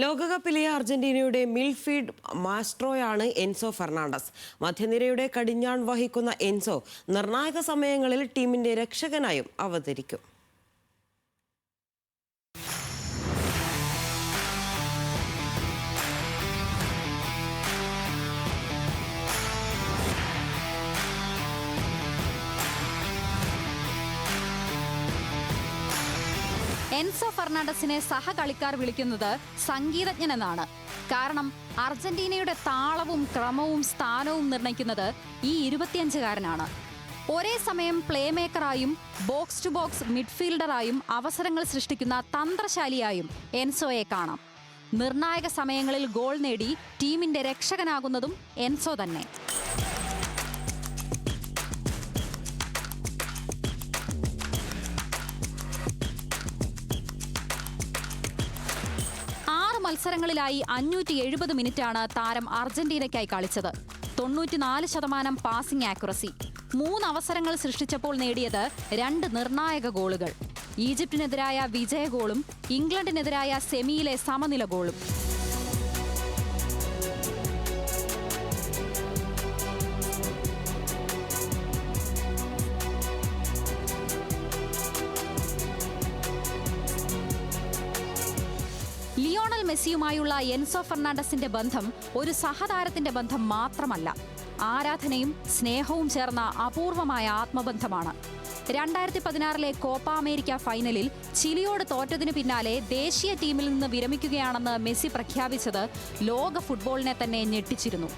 ലോകകപ്പിലെ അർജന്റീനയുടെ midfield മാസ്ട്രോയാണ് Enzo Fernandez. മധ്യനിരയുടെ കടിഞ്ഞാൺ വഹിക്കുന്ന എൻസോ നിർണായക സമയങ്ങളിൽ ടീമിന്റെ രക്ഷകനായും അവതരിക്കും. എൻസോ ഫെർണാണ്ടസിനെ സഹകളിക്കാർ വിളിക്കുന്നത് സംഗീതജ്ഞൻ എന്നാണ്. കാരണം അർജന്റീനയുടെ താളവും ക്രമവും സ്ഥാനവും നിർണ്ണയിക്കുന്നത് ഈ 25-കാരനാണ്. ഒരേ സമയം പ്ലേ മേക്കറായും ബോക്സ് ടു ബോക്സ് മിഡ്ഫീൽഡറായും അവസരങ്ങൾ സൃഷ്ടിക്കുന്ന തന്ത്രശാലിയായും എൻസോയെ കാണാം. നിർണായക സമയങ്ങളിൽ ഗോൾ നേടി ടീമിന്റെ രക്ഷകനാകുന്നതും എൻസോ തന്നെ. 6 മത്സരങ്ങളിലായി 570 മിനിറ്റാണ് താരം അർജന്റീനയ്ക്കായി കളിച്ചത്. 94% പാസിംഗ് ആക്യുറസി. 3 അവസരങ്ങൾ സൃഷ്ടിച്ചപ്പോൾ നേടിയത് 2 നിർണായക ഗോളുകൾ. ഈജിപ്തിനെതിരായ വിജയ ഗോളും ഇംഗ്ലണ്ടിനെതിരായ സെമിയിലെ സമനില ഗോളും. ലിയോണൽ മെസ്സിയുമായുള്ള എൻസോ ഫെർണാണ്ടസിന്റെ ബന്ധം ഒരു സഹതാരത്തിന്റെ ബന്ധം മാത്രമല്ല, ആരാധനയും സ്നേഹവും ചേർന്ന അപൂർവമായ ആത്മബന്ധമാണ്. 2016 കോപ്പ അമേരിക്ക ഫൈനലിൽ ചിലിയോട് തോറ്റതിനു പിന്നാലെ ദേശീയ ടീമിൽ നിന്ന് വിരമിക്കുകയാണെന്ന് മെസ്സി പ്രഖ്യാപിച്ചത് ലോക ഫുട്ബോളിനെ തന്നെ ഞെട്ടിച്ചിരുന്നു.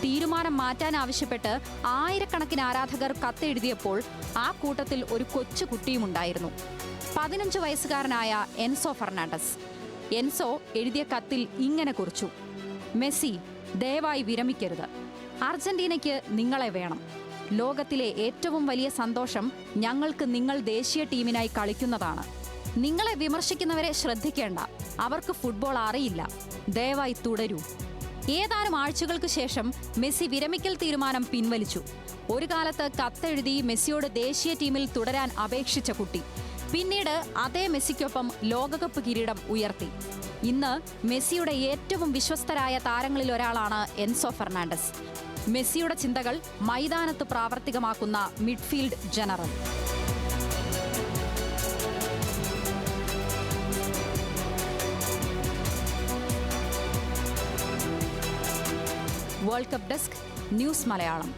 തീരുമാനം മാറ്റാനാവശ്യപ്പെട്ട് ആയിരക്കണക്കിന് ആരാധകർ കത്തെഴുതിയപ്പോൾ ആ കൂട്ടത്തിൽ ഒരു കൊച്ചു കുട്ടിയുമുണ്ടായിരുന്നു. 15 വയസ്സുകാരനായ എൻസോ ഫെർണാണ്ടസ്. എൻസോ എഴുതിയ കത്തിൽ ഇങ്ങനെ കുറിച്ചു: മെസ്സി, ദയവായി വിരമിക്കരുത്. അർജന്റീനയ്ക്ക് നിങ്ങളെ വേണം. ലോകത്തിലെ ഏറ്റവും വലിയ സന്തോഷം ഞങ്ങൾക്ക് നിങ്ങൾ ദേശീയ ടീമിനായി കളിക്കുന്നതാണ്. നിങ്ങളെ വിമർശിക്കുന്നവരെ ശ്രദ്ധിക്കേണ്ട, അവർക്ക് ഫുട്ബോൾ അറിയില്ല. ദയവായി തുടരൂ. ഏതാനും ആഴ്ചകൾക്ക് ശേഷം മെസ്സി വിരമിക്കൽ തീരുമാനം പിൻവലിച്ചു. ഒരു കാലത്ത് കത്തെഴുതി മെസ്സിയോട് ദേശീയ ടീമിൽ തുടരാൻ അപേക്ഷിച്ച കുട്ടി പിന്നീട് അതേ മെസ്സിക്കൊപ്പം ലോകകപ്പ് കിരീടം ഉയർത്തി. ഇന്ന് മെസ്സിയുടെ ഏറ്റവും വിശ്വസ്തരായ താരങ്ങളിൽ ഒരാളാണ് എൻസോ ഫെർണാണ്ടസ്. മെസ്സിയുടെ ചിന്തകൾ മൈതാനത്ത് പ്രാവർത്തികമാക്കുന്ന midfield general. World cup desk, news Malayalam.